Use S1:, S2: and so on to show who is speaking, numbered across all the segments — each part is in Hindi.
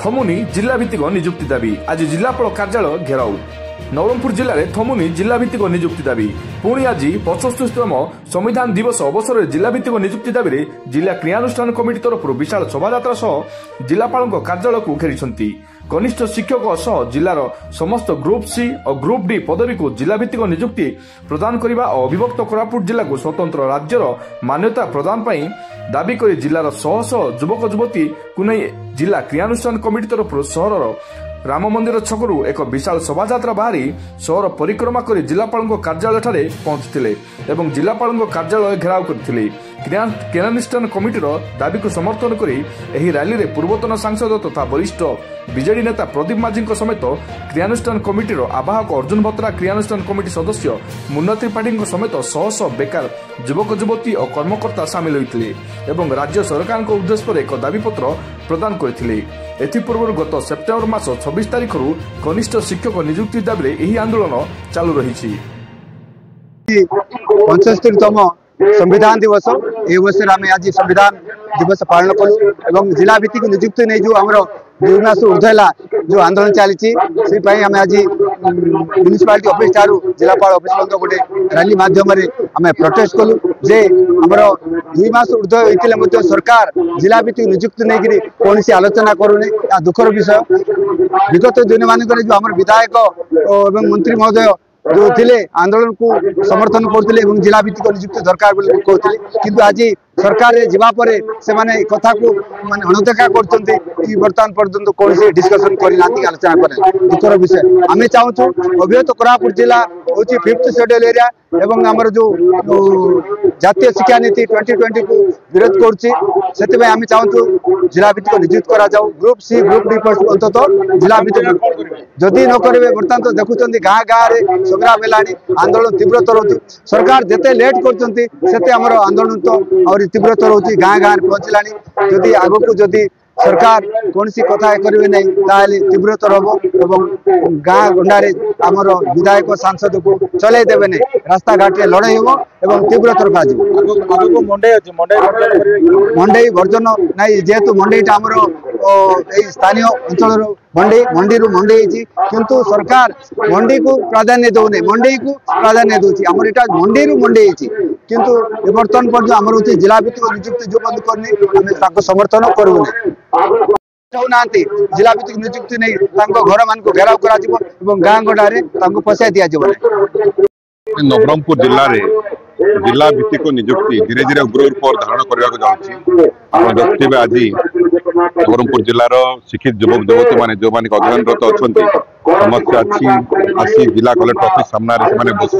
S1: थमुनी जिला भित्तिक निजुक्ति दाबी आज जिलापाल कार्यालय घेराव। नवरंगपुर जिले में थमुनी जिला भित्तिक निजुक्ति दाबी पुणी आज 75तम संविधान दिवस अवसर में जिला भित्तिक निजुक्ति दाबी जिला क्रियानुष्ठान कमिटी तरफ विशाल शोभायात्रा सह जिलापाल कार्यालय को घेरी कनिष्ठ शिक्षक सह जिलार समस्त ग्रुप सी और ग्रुप डी पदवी को जिला भित्तिक निजुक्ति प्रदान करने और अविभक्त कोरापुट जिला को स्वतंत्र राज्यर मान्यता प्रदान पर दाबी कर जिलार शह शह युवक युवती को नहीं जिला क्रियानुष्ठान कमिटी तरफ सहर राम मंदिर छकरू एक विशाल शोभायात्रा बाहरी सहर परिक्रमा कर जिलापाल कार्यालय पहुंचते और जिलापाल कार्यालय घेराव करते। क्रियानुष्ठान कमिटीर दाबी को समर्थन कर रैली में पूर्वतन सांसद तथा वरिष्ठ बीजेडी नेता प्रदीप माझी समेत क्रियानुष्ठान कमिटीर आवाहक अर्जुन भत्रा क्रियानुष्ठान कमिटी सदस्य मुन्ना त्रिपाठी समेत शह शह बेकार युवक युवती और कर्मकर्ता सामिल होते और राज्य सरकार उद्देश्य पर एक दाबीपत्र प्रदान करते। एथिपूर्व गत सेप्टेम्बर मास 26 तारिख कनिष्ठ शिक्षक निजुक्ति दाबी यही आंदोलन चालू रही।
S2: 75तम संविधान दिवस ए अवसर आम आज संविधान दिवस पालन कलु जिला भित्तिक निजुक्ति नहीं जो आम 2 मास ऊर्धला जो आंदोलन चली आम आज म्यूनिसिपालिटी ऑफिस ठारू जिलापाल ऑफिस पर्यंत गोटे रैली माध्यम आम प्रोटेस्ट कलु जे आमर 2 मास ऊर्ध होते सरकार जिला भित्तिक निजुक्ति नहीं कौन आलोचना करूनी दुखर विषय। विगत दिन मानक जो आम विधायक और मंत्री महोदय जो थे आंदोलन को समर्थन करते जिला भित्तिक निजुक्ति दरकार कहते किंतु आज सरकार जावापर से कथा को माने अणदेखा कर बर्तमान पर्यंत कौन से डिस्कसन करना आलोचना करें दुखर विषय। आम चाहूँ अविभक्त कोरापुट जिला हूँ 5th शेड्यूल एरिया एवं आमर जो जातीय शिक्षा नीति 2020 को विरोध कर आम चाहूँ जिला भित्तिक निजुक्ति करा जाऊ ग्रुप सी ग्रुप डी अंततः जिला भित्तिक जदि न करेंगे बर्तमान तो देखुं गाँ गाँव में संग्राम है आंदोलन तीव्रतर हो सरकार जिते लेट करते आमर आंदोलन तो और तीव्रतर हो गाँ गाँव में पहुँचला जदि आगक जदि सरकार कौन सी कथा करेंगे नहीं तीव्रतर हम और गाँ गंडारे आमर विधायक सांसद को चल देवे नहीं रास्ता घाट में लड़ाई हम और तीव्रतर मंडई वर्जन नहीं जेहेतु मंडईटा आमर स्थानीय अंचल मंडी किंतु सरकार मंडी को प्राधान्य दौने मंडई को प्राधान्य दूसरी आमर यहाँ मंडी मंडी किंतु बर्तमान पर आमर हूँ जिला भित्तिक निजुक्ति जो बंद करनी समर्थन करूँ चाहूना जिला भित्तिक निजुक्ति नहीं घर मान को घेराव कर गाँ गंडारे पशाई दि जाए।
S3: नवरंगपुर जिले में जिला भित्तिक निजुक्ति धीरे धीरे उग्र रूप धारण करने देखते आज नवरंगपुर जिलार शिक्षित युवक युवती मैंने जो मैंने अध्ययनरत अच्छा समस्या आसी जिला कलेक्टर ऑफिस सामने बस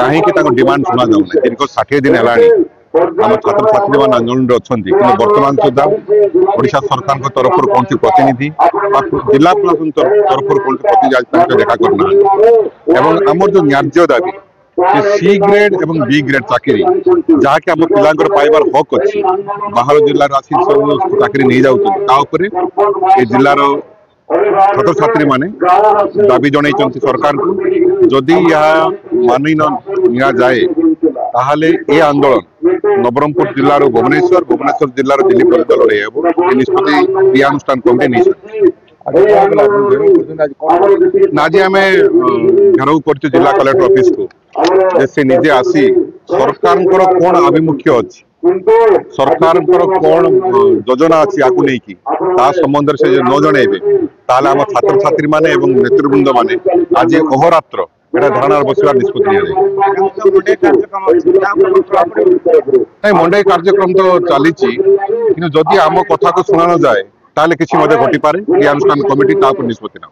S3: कहीं डिमांड शुणा जाऊना दीर्घ 60 दिन है आम छात्र छात्री मान आंदोलन अच्छा कि बर्तमान सुधा ओडिशा सरकार तरफ कौन प्रतिनिधि जिला प्रशासन तरफ कौन प्रतिनिधि देखा करना आम जो न्याय दाबी सी ग्रेड और बी ग्रेड चाकरी जहाँकि आम पिलांकर पाइबार हक अच्छी बाहर जिलार आसी सब चाकरी नहीं जाऊँ जिलार छात्र छात्री माने दाबी जन सरकार को जदि यह मानि न जाए ताहले ए आंदोलन नवरंगपुर जिलार भुवनेश्वर जिलार दिल्ली पर्यटन लड़े निष्पत्ति क्रियानुष्ठान कमिटी नहीं आज आम घेराव कर जिला कलेक्टर ऑफिस को से निजे आसी सरकार कौन आभिमुख्य अच्छी सरकार कौन योजना अच्छी या नहीं संबंध से न जनइबे ताल आम छात्र छात्री माने नेतृवृंद माने आज अहोरात्र धारणा बसवा निष्पत्ति नहीं मंडई कार्यक्रम तो चली कि जदि आम कथा को शुणा न जाए ताले किसी घटी पारे क्रियानुष्ठान कमिटी निष्पत्ति ना।